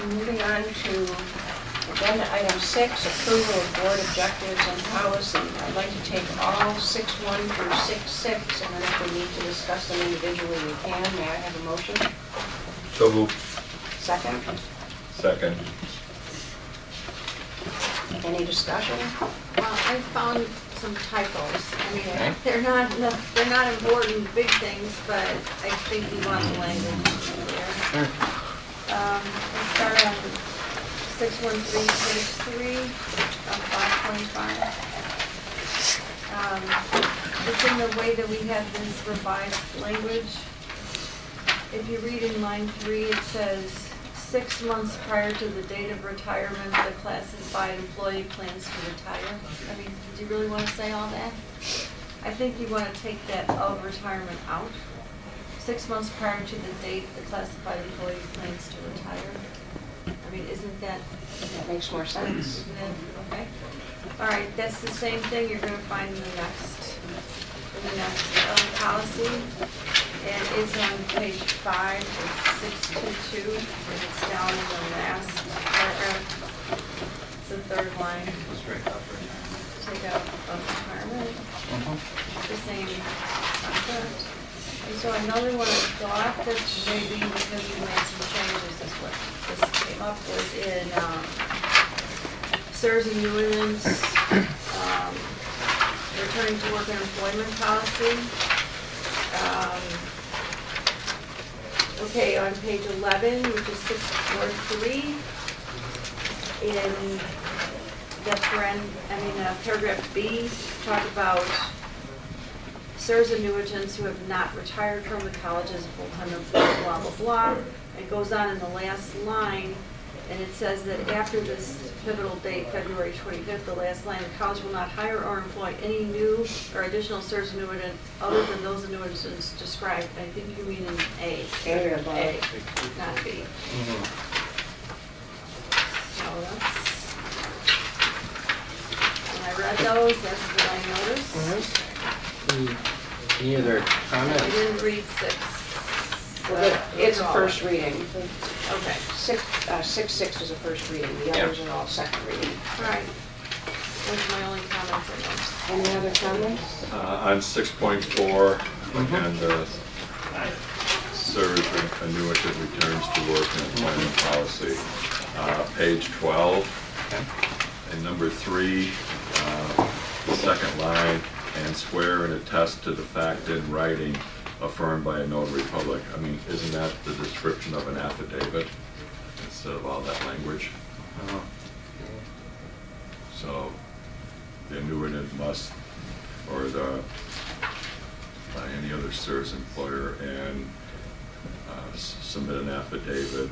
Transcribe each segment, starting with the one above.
Moving on to agenda item 6, approval of board objectives and policy. I'd like to take all 6.1 through 6.6, and then if we need to discuss them individually, we can. May I have a motion? So moved. Second? Second. Any discussion? I found some typos. I mean, Okay. they're not important big things, but I think you want the language there. Let's start on 613, page 3 of 525. It's in the way that we have this revised language. If you read in line 3, it says, 6 months prior to the date of retirement, the classified employee plans to retire. I mean, do you really want to say all that? I think you want to take that of retirement out. 6 months prior to the date the classified employee plans to retire. I mean, isn't that? That makes more sense. Isn't it? Okay. All right, that's the same thing you're going to find in the next policy. And it's on page 5, it's 622, and it's down in the last paragraph. It's the third line. Straight up retirement. Take out of retirement. The same concept. And so another one I thought that maybe because we made some changes, is what this came up was in CERS and UNs, returning to work and employment policy. Okay, on page 11, which is 643, in the paragraph B, talk about CERS annuitants who have not retired from the college as a full-time employee, blah, blah, blah. It goes on in the last line, and it says that after this pivotal date, February 25th, the last line, the college will not hire or employ any new or additional CERS annuitant other than those annuitants described. I think you mean in A. A or above. A, not B. So that's, when I read those, that's what I noticed. Any other I comments? didn't read 6. Well, it's a first reading. Okay. 6.6 was a first reading. The others are all second reading. All right. Those are my only comments on those. Any other comments? On 6.4, again, the CERS annuitant returns to work and employment policy. Page 12, and number 3, the second line, and swear and attest to the fact in writing affirmed by a notary public. I mean, isn't that the description of an affidavit instead of all that language? So the annuitant must, or any other CERS employer, and submit an affidavit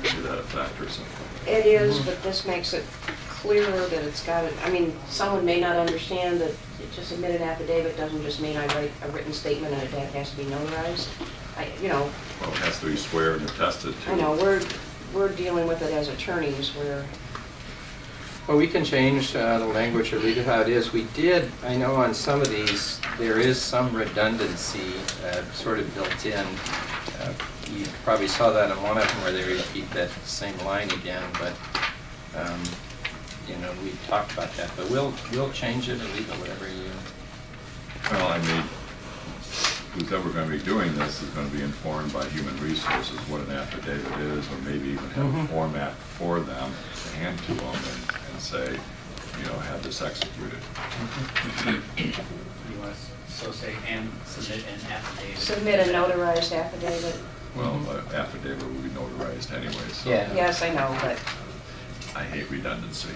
to that effect or something. It is, but this makes it clearer that it's got it. I mean, someone may not understand that to submit an affidavit doesn't just mean I write a written statement and that has to be notarized. Well, it has to be swear and attested to. I know, we're dealing with it as attorneys, Well, we can change the language or leave it how it is. We did, I know on some of these, there is some redundancy sort of built in. You probably saw that in one of them where they repeat that same line again, but we talked about that. But we'll change it or leave it whatever you. Well, I mean, who's ever going to be doing this is going to be informed by human resources what an affidavit is, or maybe even have a format for them to hand to them and say, have this executed. You want to so say and submit an affidavit. submit a notarized affidavit. Well, the affidavit will be notarized anyway, so Yeah. Yes, I know, but I hate redundancy.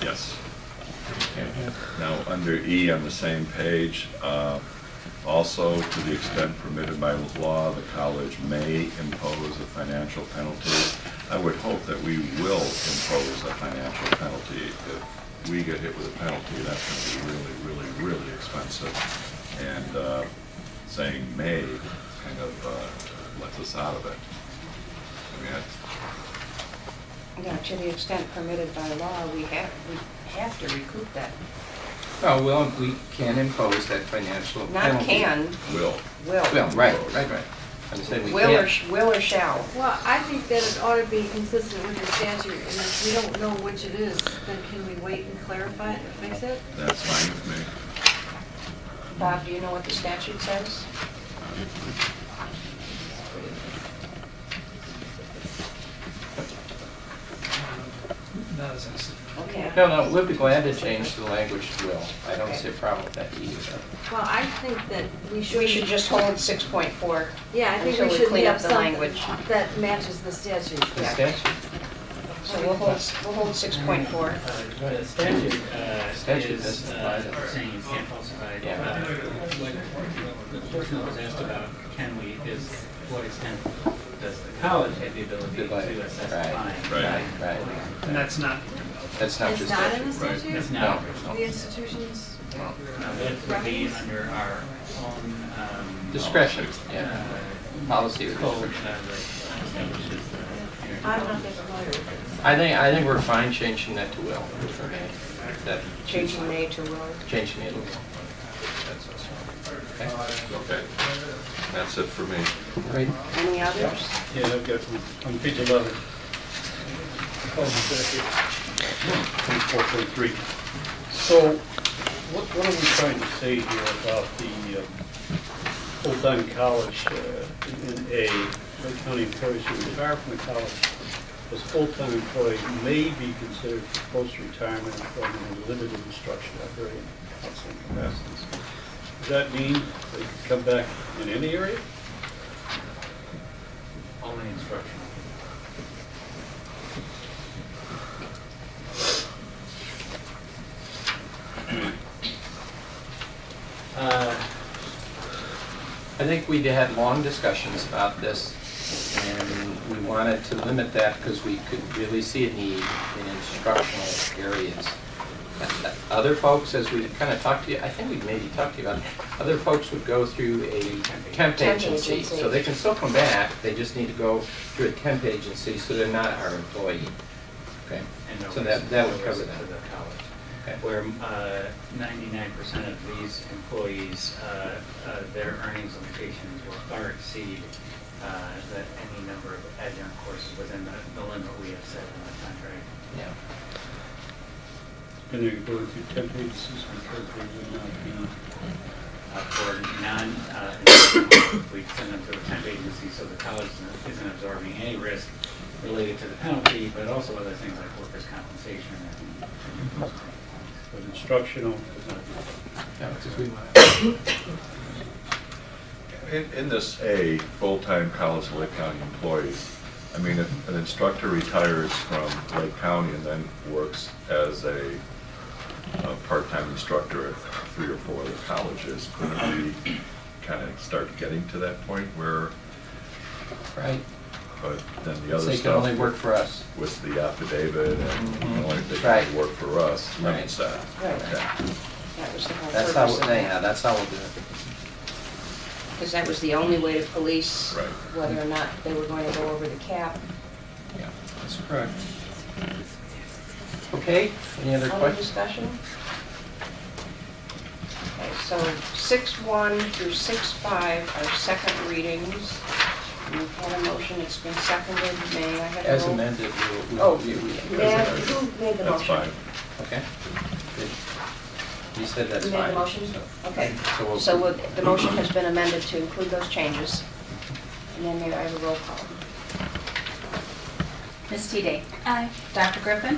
Yes. Now, under E on the same page, also, to the extent permitted by law, the college may impose a financial penalty. I would hope that we will impose a financial penalty. If we get hit with a penalty, that's going to be really, really, really expensive. And saying may kind of lets us out of it. I mean, to the extent permitted by law, we have to recoup that. Oh, well, we can impose that financial Not penalty. can, will. will. Well, right. I'm saying we Will or, can't. will or shall? Well, I think that it ought to be consistent with the statute, and if we don't know which it is, then can we wait and clarify it and fix it? That's fine with me. Bob, do you know what the statute says? Not as I said. Okay. No, we'll be glad to change the language to will. I don't see a problem with that either. Well, I think that we should. We should just hold 6.4. Yeah, I think until we we should clean up have the something language. that matches the statute. The Yeah. statute, So we'll hold 6.4. The statute Statute is doesn't apply to that. saying you can't falsify. Yeah. The person that was asked about, can we, is what extent does the college have the ability to assess the Right, fine? right. And that's not, That's not It's just not in the statute. statute? it's No. not. The institutions, No. It would be under our own. Discretion, yeah. Policy or Code discretion. that establishes the. I'm not that familiar with this. I think we're fine changing that to will. That- Changing may to will. Changing it to will. Okay. Okay. That's it for me. Great. Any others? Yeah, I've got one on page 11. Oh, exactly. 24.3. So what are we trying to say here about the full-time college in A, Lake County employees who retire from the college as full-time employees may be considered for post-retirement employment in limited instruction operating counseling capacities? Does that mean they can come back in any area? Only instructional. I think we had long discussions about this, and we wanted to limit that because we could really see a need in instructional areas. Other folks, as we kind of talked to you, I think we maybe talked to you about, other folks would go through a temp agency. So they can still come back, they just need to go through a temp agency, so they're not our employee. Okay, And no so risk- that would no cover risk that. to the college. Okay. Where 99% of these employees, their earnings limitations will far exceed that any number of adjunct courses within the limit we have set in the contract. Yeah. And they're going through temp agencies because they would not be. For we send them to a temp agency, so the college isn't absorbing any risk related to the penalty, but also other things like workers' compensation. But instructional would not be. Yeah, because we want. In this A, full-time college and Lake County employees, I mean, if an instructor retires from Lake County and then works as a part-time instructor at 3 or 4 other colleges, couldn't we kind of start getting to that point where, Right. but then the other So stuff. they can only work for us. With the affidavit and Mhm. only they Right. can work for us, limits that. Right. Okay. That was the whole That's how, purpose of that. yeah, that's how we'll do it. Because that was the only way to police Right. whether or not they were going to go over the cap. Yeah, that's correct. Okay, any other Other questions? discussion? Okay, so 6.1 through 6.5 are second readings. We've had a motion, it's been seconded, may I have a roll? As amended, Oh, we. may I- who made the That's motion? fine. Okay. Good. You said that's You fine. made the motion? Okay, So so the motion has been amended to include those changes. And then may I have a roll call? Ms. Teeday? Aye. Dr. Griffin?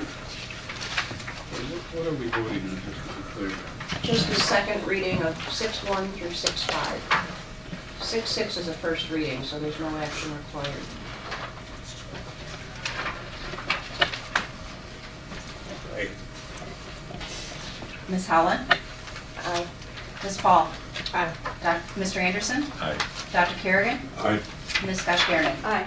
What are we voting on, just to be clear? Just the second reading of 6.1 through 6.5. 6.6 is a first reading, so there's no action required. Right. Ms. Holland? Aye. Ms. Paul? Aye. Mr. Anderson? Aye. Dr. Kerrigan? Aye. Ms. Gosh-Garden? aye.